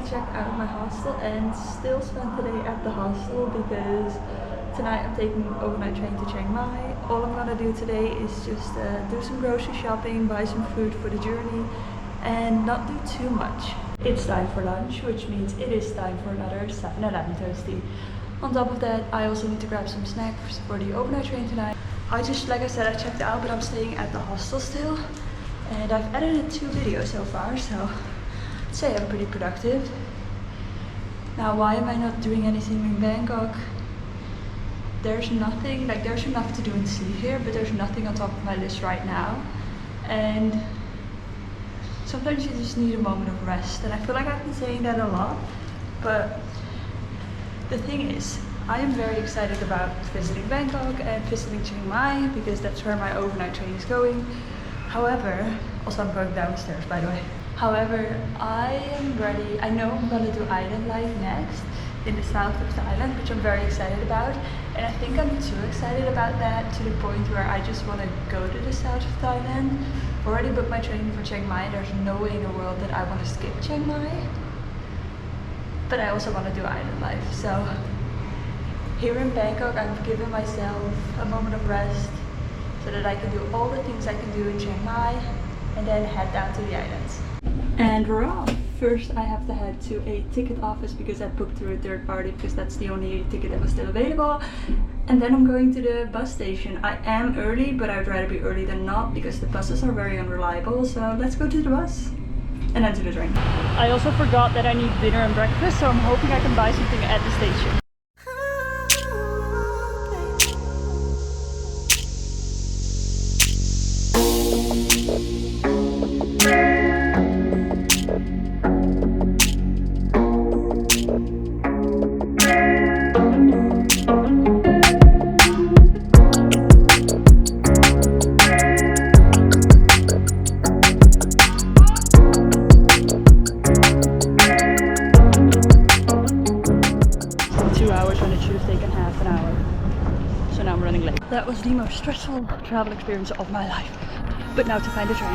checked out of my hostel and still spent the day at the hostel because tonight I'm taking an overnight train to Chiang Mai. All I'm gonna do today is just do some grocery shopping, buy some food for the journey and not do too much. It's time for lunch, which means it is time for another lemon toasty. On top of that, I also need to grab some snacks for the overnight train tonight. Like I said, I checked out, but I'm staying at the hostel still. And I've edited 2 videos so far, so I'd say I'm pretty productive. Now, why am I not doing anything in Bangkok? There's nothing, there's enough to do and see here, but there's nothing on top of my list right now. And sometimes you just need a moment of rest, and I feel like I've been saying that a lot, but the thing is, I am very excited about visiting Bangkok and visiting Chiang Mai because that's where my overnight train is going. However, also I'm going downstairs by the way. However, I am ready. I know I'm gonna do island life next in the south of Thailand, which I'm very excited about. And I think I'm too excited about that to the point where I just want to go to the south of Thailand. Already booked my train for Chiang Mai. There's no way in the world that I want to skip Chiang Mai. But I also want to do island life. So here in Bangkok, I've given myself a moment of rest so that I can do all the things I can do in Chiang Mai and then head down to the islands. And we're off. First, I have to head to a ticket office because I booked through a third party because that's the only ticket that was still available. And then I'm going to the bus station. I am early, but I'd rather be early than not because the buses are very unreliable. So let's go to the bus and then to the train. I also forgot that I need dinner and breakfast, so I'm hoping I can buy something at the station. That was the most stressful travel experience of my life. But now to find a train. I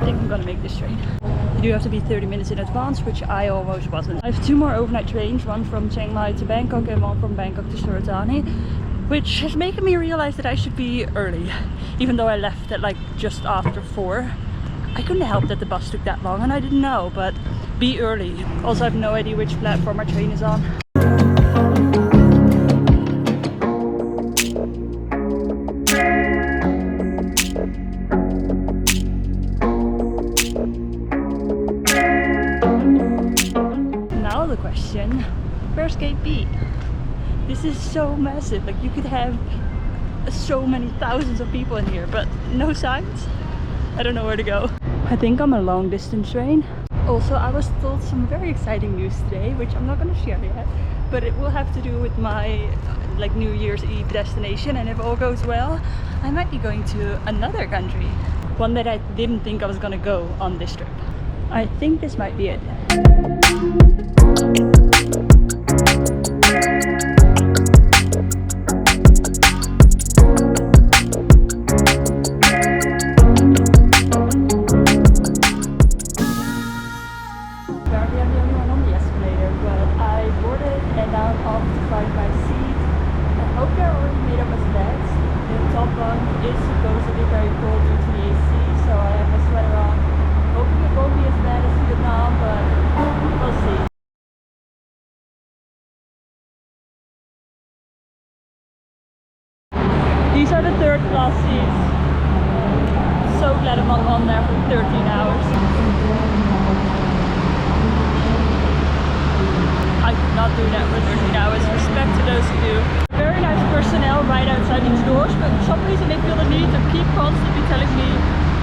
think I'm gonna make this train. You do have to be 30 minutes in advance, which I almost wasn't. I have 2 more overnight trains, one from Chiang Mai to Bangkok and one from Bangkok to Suratani, which has made me realize that I should be early. Even though I left at just after 4. I couldn't help that the bus took that long and I didn't know, but be early. Also, I have no idea which platform our train is on. Now the question, where's gate B? This is so massive, you could have so many thousands of people in here, but no signs. I don't know where to go. I think I'm a long distance train. Also, I was told some very exciting news today, which I'm not going to share yet, but it will have to do with my New Year's Eve destination, and if all goes well, I might be going to another country. One that I didn't think I was going to go on this trip. I think this might be it. These are the third class seats. So glad I'm not on there for 13 hours. I could not do that for 13 hours. Respect to those who do. Very nice personnel right outside these doors, but for some reason they feel the need to keep constantly telling me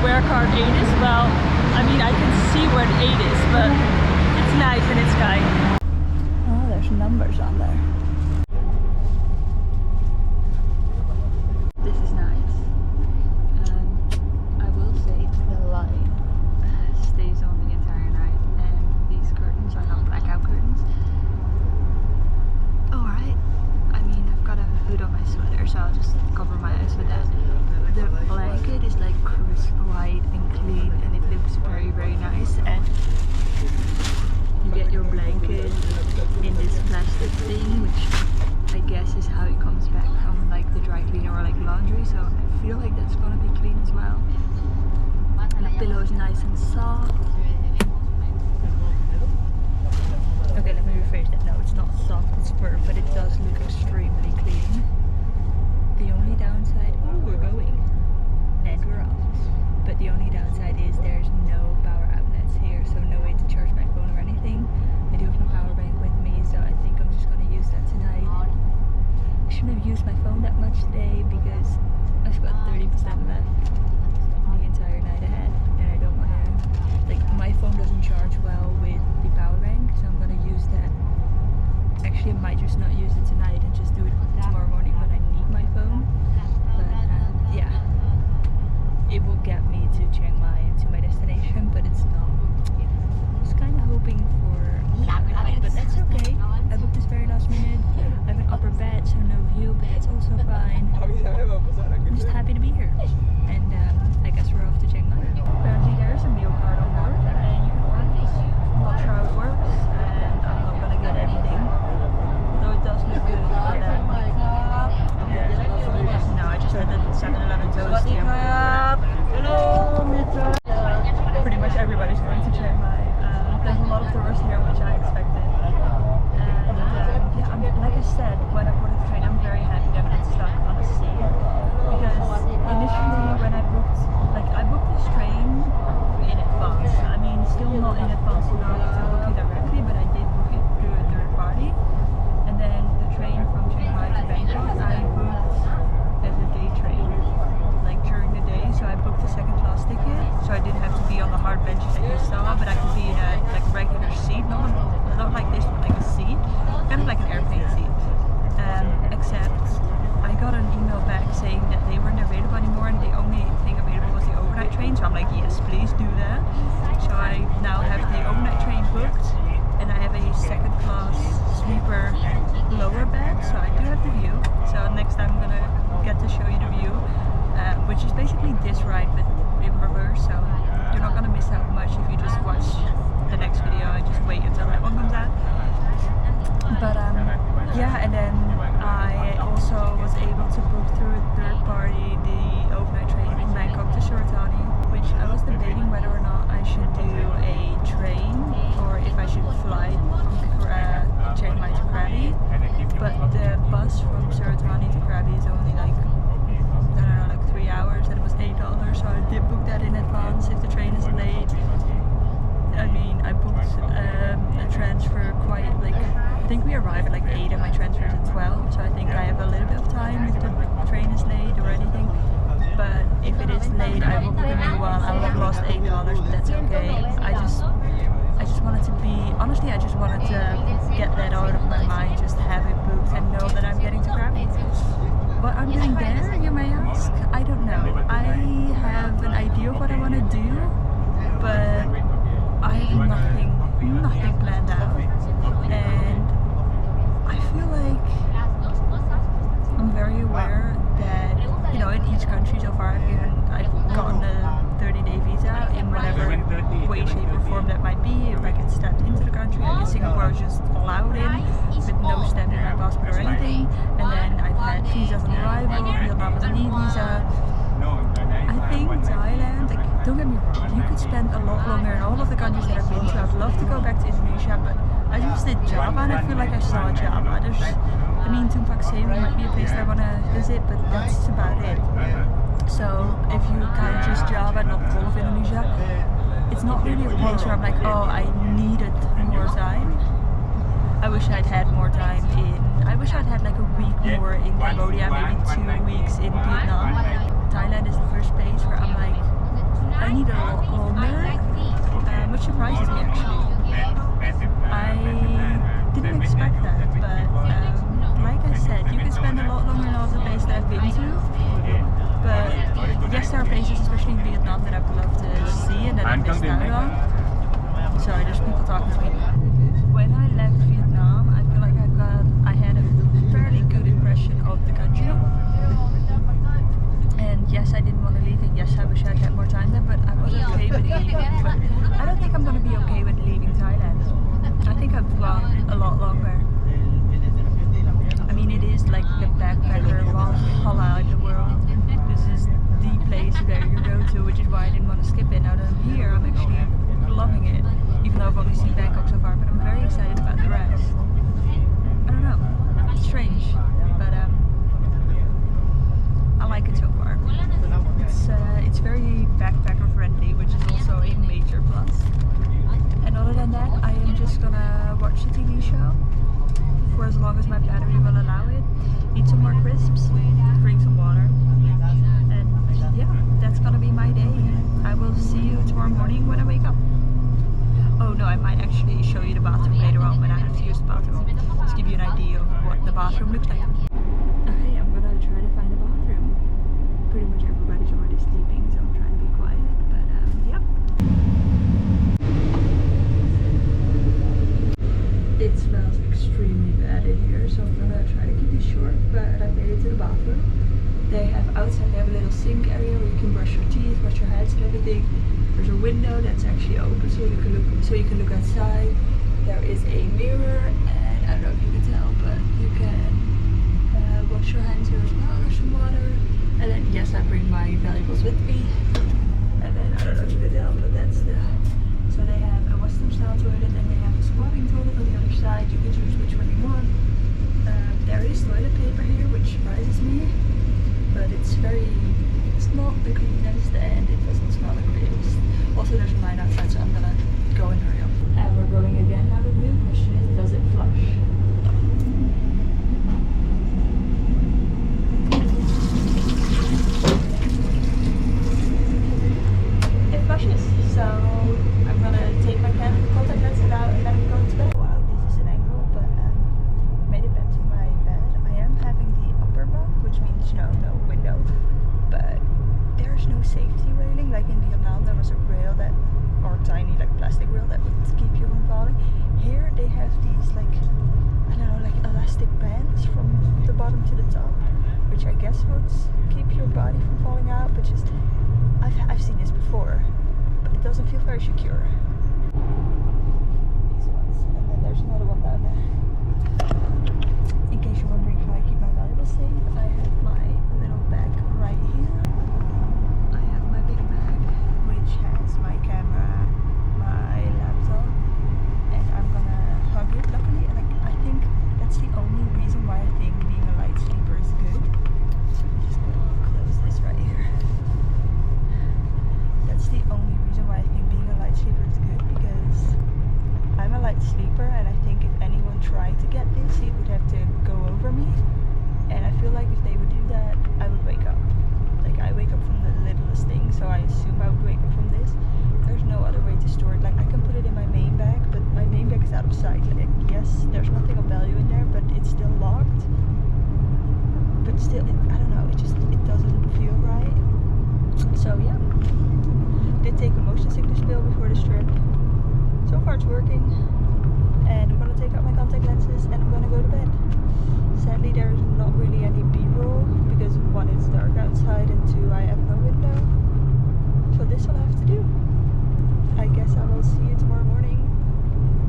where card 8 is. Well, I mean, I can see where the 8 is, but it's nice and it's kind. Oh, there's numbers on there. This is nice. I will say the light stays on the entire night, and these curtains are not blackout curtains. pillow is nice and soft. Okay, let me rephrase that. No, it's not soft, it's fur, but it does look extremely clean. The only downside, oh, we're going, and we're off. But the only downside is there's no power outlets here, so no way to charge my phone or anything. I do have my power bank with me, so I think I'm just gonna use that tonight. I shouldn't have used my phone that much today because I've got 30% left the entire night ahead, and I don't wanna, like, my phone doesn't charge well with the power bank, so I'm gonna use that. Actually, I might just not use it tonight and just do it tomorrow morning when I need my phone. But yeah, it will get me to Chiang Mai and to my destination, but it's not. I was kind of hoping for but that's okay. I booked this very last minute. I have an upper bed, so no view, but it's also fine. I'm just happy to be here. And I guess we're off to Chiang Mai. Apparently there's a meal card on board, and you can order this. I'm not sure how it works, and I'm not gonna get anything. Though it does look good. But, no, I just had the 7-Eleven toast here. Pretty much everybody's going to Chiang Mai. There's a lot of tourists here, which I expected. And yeah, like I said, when I boarded the train, I'm very happy that I'm not stuck on the sea. Because initially, when I booked this train in advance. I mean, still not in advance enough to book it directly, but I did book it through a third party. And then the train from Chiang Mai to Bangkok, I booked as a day train, like during the day. So I booked a second class ticket, so I didn't have to be on the hard benches that you saw, but I could be in a like regular seat, not like this, but like a seat, kind of like an airplane seat. Except I got an email back saying that they weren't available anymore, and the only thing available was the overnight train. So I'm like, yes, please do that. So I now have the overnight train booked, and I have a second class sleeper lower bed, so I do have the view. So next time I'm gonna get to show you the view, which is basically this ride but in reverse. So you're not gonna miss out much if you just watch the next video and just wait until that one comes out. But yeah, and then I also was able to book through a third party the overnight train from Bangkok to Suus, which I was debating whether or not I should do a train or if I should fly from Chiang Mai to Krabi. But the bus from Suus to Krabi is only like, I don't know, like 3 hours, and it was $8, so I did book that in advance if the train is late. I mean, I booked a transfer quite like, I think we arrive at like 8 and my transfer is at 12, so I think I have a little bit of time if the train is late or anything. But if it is late, I will book a new one. I will have lost $8, but that's okay. I just wanted to be, honestly, I just wanted to get that out of my mind, just have it booked and know that I'm getting to Krabi. What I'm doing there, you may ask? I don't know. I have an idea of what I want to do, but I have nothing planned out, and I feel like I'm very aware that, you know, in each country so far I've gotten a 30-day visa in whatever way, shape or form that might be. If I get stepped into the country, I guess Singapore was just allowed in with no stamp in my passport or anything, and then I've had visas on arrival. Vietnam was an e-visa. I think Thailand, like, don't get me wrong, you could spend a lot longer in all of the countries that I've been to. I'd love to go back to Indonesia, but I just did Java and I feel like I saw Java. I mean, Tumpak Seri might be a place that I want to visit, but that's about it. So if you count just Java, not all of Indonesia, it's not really a place where I'm like, oh, I needed more time. I wish I'd had more time I wish I'd had like a week more in Cambodia, maybe 2 weeks in Vietnam. Thailand is the first place where I'm like, I need a lot longer, which surprises me actually. I didn't expect that, but like I said, you can spend a lot longer in all the places that I've been to. But yes, there are places, especially in Vietnam, that I would love to see and that I missed out on. Sorry, there's people talking to me. When I left Vietnam, I feel like I had a fairly good impression of the country. And yes, I didn't want to leave, and yes, I wish I'd had more time there, but I was okay with leaving. But I don't think I'm going to be okay with leaving Thailand. I think I've gone a lot longer. I mean, it is like the backpacker Valhalla in the world. This is the place there you go to, which is why I didn't want to skip it. Now that I'm here, I'm actually loving it, even though I've only seen Bangkok so far, but I'm very excited about the rest. I don't know, it's strange, but I like it so far. It's very backpacker friendly, which is also a major plus. And other than that, I am just gonna watch the TV show for as long as my battery will allow it, eat some more crisps, drink some water, and yeah, that's gonna be my day. I will see you tomorrow morning when I wake up. Oh no, I might actually show you the bathroom later on when I have to use the bathroom. Just give you an idea of what the bathroom looks like. Okay, I'm gonna try to find a bathroom. Pretty much everybody's already sleeping, so I'm trying to be quiet, but yep. It smells extremely bad in here, so I'm gonna try to keep it short, but I made it to the bathroom. They have outside, they have a little sink area where you can brush your teeth, wash your hands and everything. There's a window that's actually open so you can look outside. There is a mirror, and I don't know if you can tell, but you can wash your hands here as well. There's some water, and then yes, I bring my valuables with me. And then I don't know if you can tell, but that's the. So they have a Western style toilet, and they have a squatting toilet on the other side. You can choose which one you want. There is toilet paper here, which surprises me, but it's not the cleanest and it doesn't smell the greatest. Also, there's a line outside, so I'm gonna go and hurry up. And we're going again. Now the real question is, does it flush? It flushes, so I'm gonna take my contact lenses out and then go to bed. Wow, this is an angle, but made it back to my bed. I am having the upper bunk, which means no window, but there's no safety railing. Like in Vietnam, there was a rail that, or tiny like plastic rail that would keep you from falling. Here they have these like, I don't know, like elastic bands from the bottom to the top, which I guess would keep your body from falling out. But just, I've seen this before, but it doesn't feel very secure. These ones, and then there's another one down there. In case you're wondering how I keep my valuables safe, I have my little bag right here. I have my big bag, which has my camera, my laptop, and I'm gonna hug it. Luckily, I think that's the only reason why I think being a light sleeper is good. So I'm just gonna close this right here. That's the only reason why I think being a light sleeper is good, because I'm a light sleeper, and I think if anyone tried to get this, he would have to go over me, and I feel like if they would do that, I would wake up. Like, I wake up from the littlest thing, so I assume I would wake up from this. There's no other way to store it. Like, I can put it in my main bag, but my main bag is out of sight. Like, yes, there's nothing of value in there, but it's still locked. But still, I don't know, it doesn't feel right. So yeah, did take a motion sickness pill before this trip. So far it's working, and I'm gonna take out my contact lenses and I'm gonna go to bed. Sadly, there's not really any B-roll because one, it's dark outside, and two, I have no window. So this will have to do. I guess I will see you tomorrow morning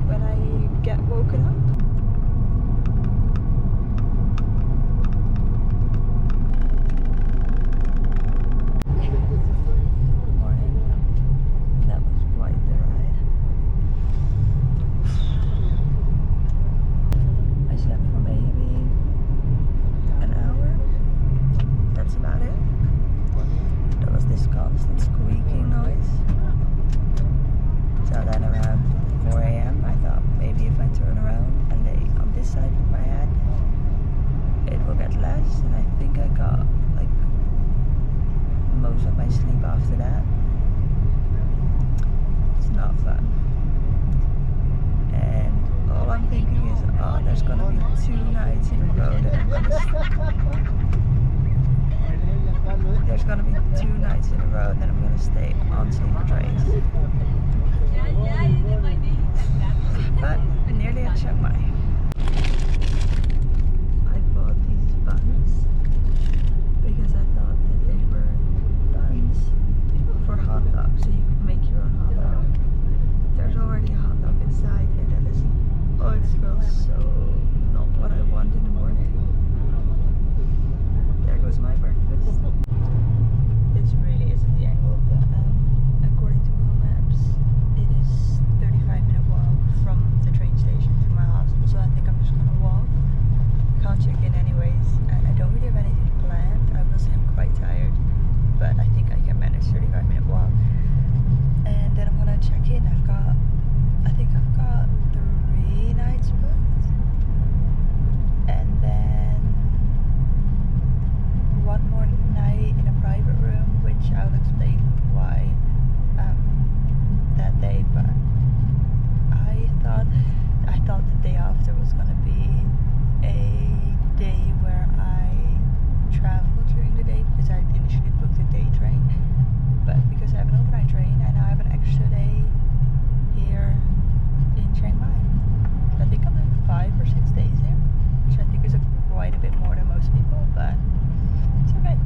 when I get woken up. Good morning. That was quite the ride. I slept for maybe an hour. That's about it. There was this constant squeaking noise. So then around 4 AM I thought maybe if I turn around and lay on this side with my head, it will get less, and I think I got like most of my sleep after that. It's not fun. And all I'm thinking is, oh, there's gonna be 2 nights in a row that I'm gonna there's gonna be 2 nights in a row that I'm gonna stay on sleeper trains. But nearly at Chiang Mai. I bought these buns because I thought that they were buns for hot dogs, so you could make your own hot dog. There's already a hot dog inside, and that is, oh, it smells so not what I want in the morning. There goes my breakfast. It's really 6 days here, which I think is quite a bit more than most people, but it's okay.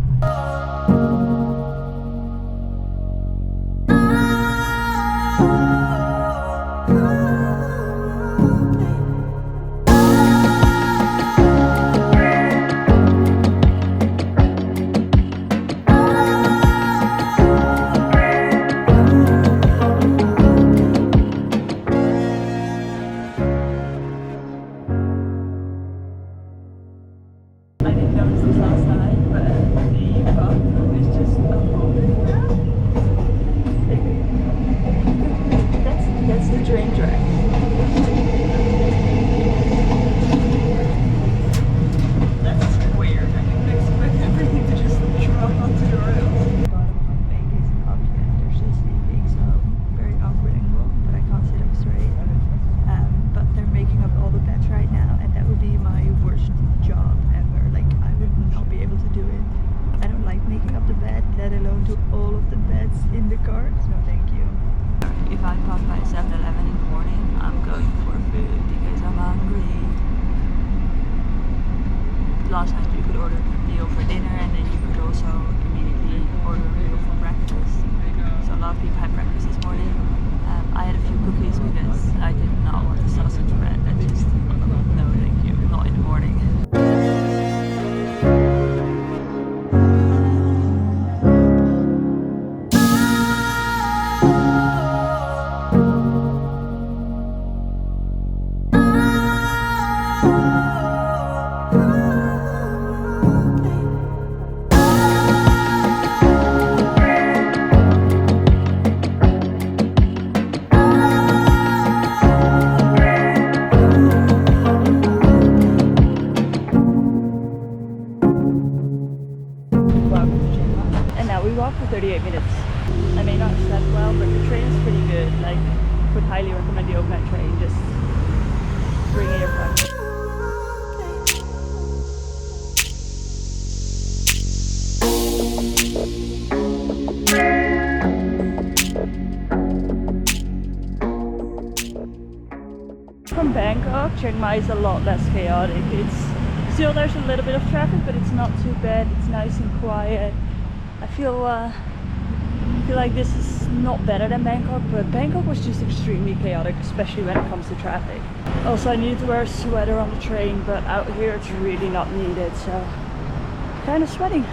I didn't notice this last night, but the bathroom is just a hole. That's the train track. That's weird. I didn't expect everything to just drop onto the rails. Bottom of babies and object. They're still sleeping, so very awkward angle, but I can't sit up straight. But they're making up all the beds right now, and that would be my worst job ever. Like, I would not be able to do it. I don't like making up the bed, let alone do all of the beds in the car. No, thank you. If I pass by 7-Eleven in the morning, I'm going for food because I'm hungry. Last night you could order a meal for dinner, and then you could also immediately order a meal for breakfast. So a lot of people had breakfast this morning. I had a few cookies because I did not want the sausage bread. I just, no thank you, not in the morning. And now we walk for 38 minutes. I may not have slept well, but the train is pretty good. Like, would highly recommend the overnight train. Just bring earplugs. From Bangkok, Chiang Mai is a lot less chaotic. It's still, there's a little bit of traffic, but it's not too bad. It's nice and quiet. I feel like this is not better than Bangkok, but Bangkok was just extremely chaotic, especially when it comes to traffic. Also, I needed to wear a sweater on the train, but out here it's really not needed, so kind of sweating.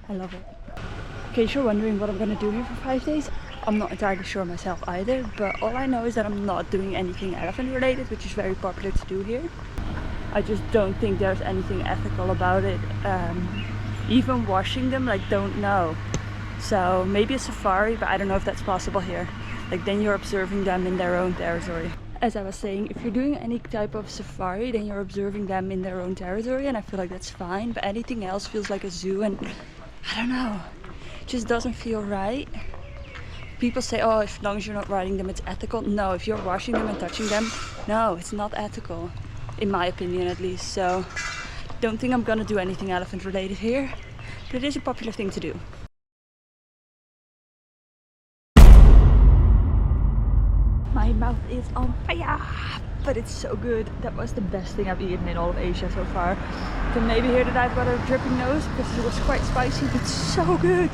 I love it. In case you're wondering what I'm gonna do here for 5 days, I'm not entirely sure myself either, but all I know is that I'm not doing anything elephant related, which is very popular to do here. I just don't think there's anything ethical about it. Even washing them, like, don't know. So maybe a safari, but I don't know if that's possible here. Like, then you're observing them in their own territory. As I was saying, if you're doing any type of safari, then you're observing them in their own territory, and I feel like that's fine, but anything else feels like a zoo, and I don't know, it just doesn't feel right. People say, oh, as long as you're not riding them, it's ethical. No, if you're washing them and touching them, no, it's not ethical, in my opinion at least. So don't think I'm gonna do anything elephant related here, but it is a popular thing to do. My mouth is on fire, but it's so good. That was the best thing I've eaten in all of Asia so far. You can maybe hear that I've got a dripping nose because it was quite spicy, but so good.